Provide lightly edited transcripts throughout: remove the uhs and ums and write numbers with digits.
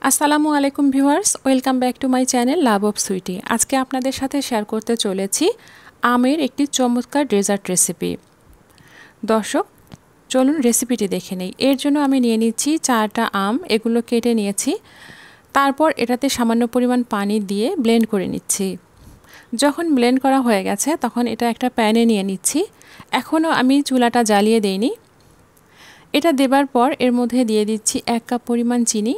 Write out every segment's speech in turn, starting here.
আসসালামু আলাইকুম viewers, welcome back to my channel love of sweety. আজকে আপনাদের সাথে শেয়ার করতে চলেছি আমের একটি চমৎকার ডেজার্ট রেসিপি। দর্শক চলুন রেসিপিটি দেখে নেই। এর জন্য আমি নিয়ে নিচ্ছি 4টা আম, এগুলো কেটে নিয়েছি। তারপর এটাতে সামান্য পরিমাণ পানি দিয়ে ব্লেন্ড করে নিচ্ছি। যখন ব্লেন্ড করা হয়ে গেছে তখন এটা একটা প্যানে নিয়ে নিচ্ছি। এখনও আমি চুলাটা জ্বালিয়ে দেইনি। এটা দেবার পর এর মধ্যে দিয়ে দিচ্ছি 1 কাপ পরিমাণ চিনি।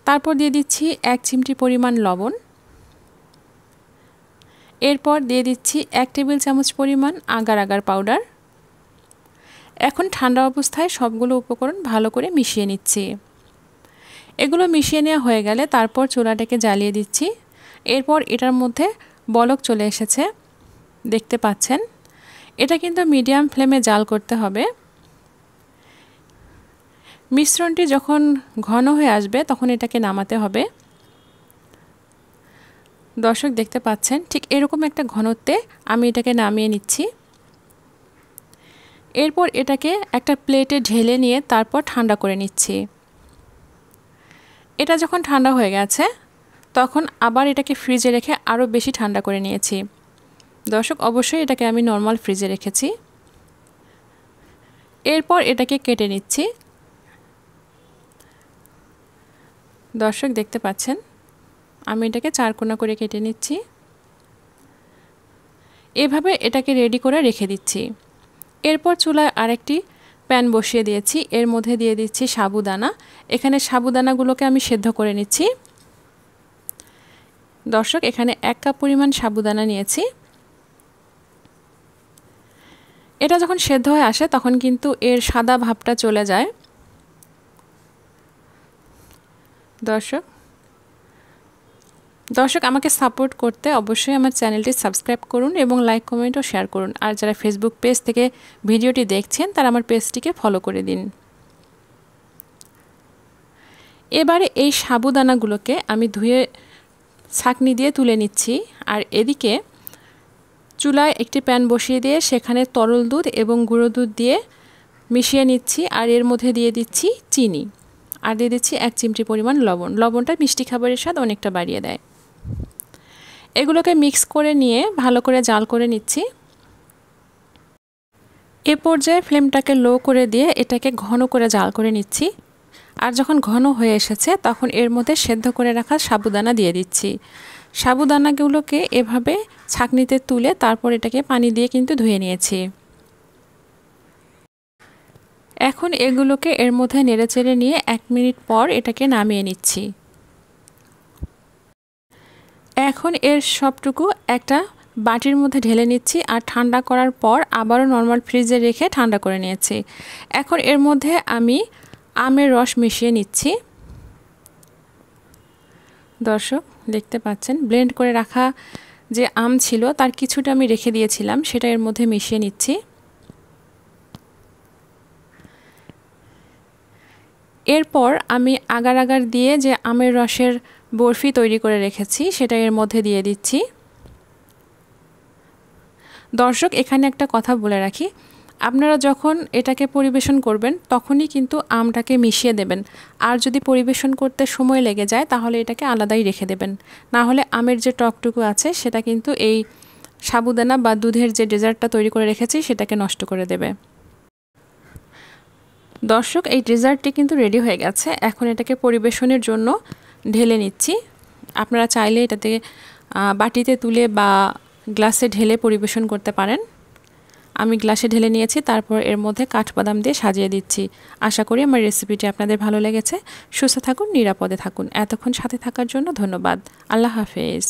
তারপর দিয়ে দিচ্ছি 1 চিমটি পরিমাণ লবণ। এরপর দিয়ে দিচ্ছি 1 টেবিল চামচ পরিমাণ আগার আগার পাউডার। এখন ঠান্ডা অবস্থায় সবগুলো উপকরণ ভালো করে মিশিয়ে নিচ্ছি। এগুলো মিশিয়ে নেওয়া হয়ে গেলে তারপর চুলাটাকে জ্বালিয়ে দিচ্ছি। এরপর এটার মধ্যে বলক চলে এসেছে, দেখতে পাচ্ছেন। এটা কিন্তু মিডিয়াম ফ্লেমে জাল করতে হবে। মিশ্রণটি যখন ঘন হয়ে আসবে তখন এটাকে নামাতে হবে। দর্শক দেখতে পাচ্ছেন ঠিক এরকম একটা ঘনত্বে আমি এটাকে নামিয়ে নিচ্ছি। এরপর এটাকে একটা প্লেটে ঢেলে নিয়ে তারপর ঠান্ডা করে নিচ্ছি। এটা যখন ঠান্ডা হয়ে গেছে তখন আবার এটাকে ফ্রিজে রেখে আরও বেশি ঠান্ডা করে নিয়েছি। দর্শক অবশ্যই এটাকে আমি নর্মাল ফ্রিজে রেখেছি। এরপর এটাকে কেটে নিচ্ছি। দর্শক দেখতে পাচ্ছেন আমি এটাকে 4 কোনা করে কেটে নিচ্ছি। এভাবে এটাকে রেডি করে রেখে দিচ্ছি। এরপর চুলায় আরেকটি প্যান বসিয়ে দিয়েছি। এর মধ্যে দিয়ে দিচ্ছি সাবুদানা। এখানে সাবুদানাগুলোকে আমি সেদ্ধ করে নিচ্ছি। দর্শক এখানে 1 কাপ পরিমাণ সাবুদানা নিয়েছি। এটা যখন সেদ্ধ হয়ে আসে তখন কিন্তু এর সাদা ভাবটা চলে যায়। দর্শক আমাকে সাপোর্ট করতে অবশ্যই আমার চ্যানেলটি সাবস্ক্রাইব করুন এবং লাইক কমেন্ট ও শেয়ার করুন। আর যারা ফেসবুক পেজ থেকে ভিডিওটি দেখছেন তারা আমার পেজটিকে ফলো করে দিন। এবারে এই সাবুদানাগুলোকে আমি ধুয়ে ছাঁকনি দিয়ে তুলে নিচ্ছি। আর এদিকে চুলায় একটি প্যান বসিয়ে দিয়ে সেখানে তরল দুধ এবং গুঁড়ো দুধ দিয়ে মিশিয়ে নিচ্ছি। আর এর মধ্যে দিয়ে দিচ্ছি চিনি, আর দিয়ে দিচ্ছি 1 চিমটি পরিমাণ লবণ। লবণটা মিষ্টি খাবারের স্বাদ অনেকটা বাড়িয়ে দেয়। এগুলোকে মিক্স করে নিয়ে ভালো করে জাল করে নিচ্ছি। এ পর্যায়ে ফ্লেমটাকে লো করে দিয়ে এটাকে ঘন করে জাল করে নিচ্ছি। আর যখন ঘন হয়ে এসেছে তখন এর মধ্যে সেদ্ধ করে রাখা সাবুদানা দিয়ে দিচ্ছি। সাবুদানাগুলোকে এভাবে ছাঁকনিতে তুলে তারপর এটাকে পানি দিয়ে কিন্তু ধুয়ে নিয়েছি। এখন এগুলোকে এর মধ্যে নেড়েচেড়ে নিয়ে 1 মিনিট পর এটাকে নামিয়ে নিচ্ছি। এখন এর সবটুকু একটা বাটির মধ্যে ঢেলে নিচ্ছি। আর ঠান্ডা করার পর আবারও নর্মাল ফ্রিজে রেখে ঠান্ডা করে নিয়েছি। এখন এর মধ্যে আমি আমের রস মিশিয়ে নিচ্ছি। দর্শক দেখতে পাচ্ছেন ব্লেন্ড করে রাখা যে আম ছিল তার কিছুটা আমি রেখে দিয়েছিলাম, সেটা এর মধ্যে মিশিয়ে নিচ্ছি। এরপর আমি আগার আগার দিয়ে যে আমের রসের বরফি তৈরি করে রেখেছি সেটা এর মধ্যে দিয়ে দিচ্ছি। দর্শক এখানে একটা কথা বলে রাখি, আপনারা যখন এটাকে পরিবেশন করবেন তখনই কিন্তু আমটাকে মিশিয়ে দেবেন। আর যদি পরিবেশন করতে সময় লেগে যায় তাহলে এটাকে আলাদাই রেখে দেবেন, না হলে আমের যে টকটুকু আছে সেটা কিন্তু এই সাবুদানা বা দুধের যে ডেজার্টটা তৈরি করে রেখেছি সেটাকে নষ্ট করে দেবে। দর্শক এই ডেজার্টটি কিন্তু রেডি হয়ে গেছে। এখন এটাকে পরিবেশনের জন্য ঢেলে নিচ্ছি। আপনারা চাইলে এটাতে বাটিতে তুলে বা গ্লাসে ঢেলে পরিবেশন করতে পারেন। আমি গ্লাসে ঢেলে নিয়েছি, তারপর এর মধ্যে কাঠবাদাম দিয়ে সাজিয়ে দিচ্ছি। আশা করি আমার রেসিপিটি আপনাদের ভালো লেগেছে। সুস্থ থাকুন, নিরাপদে থাকুন। এতক্ষণ সাথে থাকার জন্য ধন্যবাদ। আল্লাহ হাফেজ।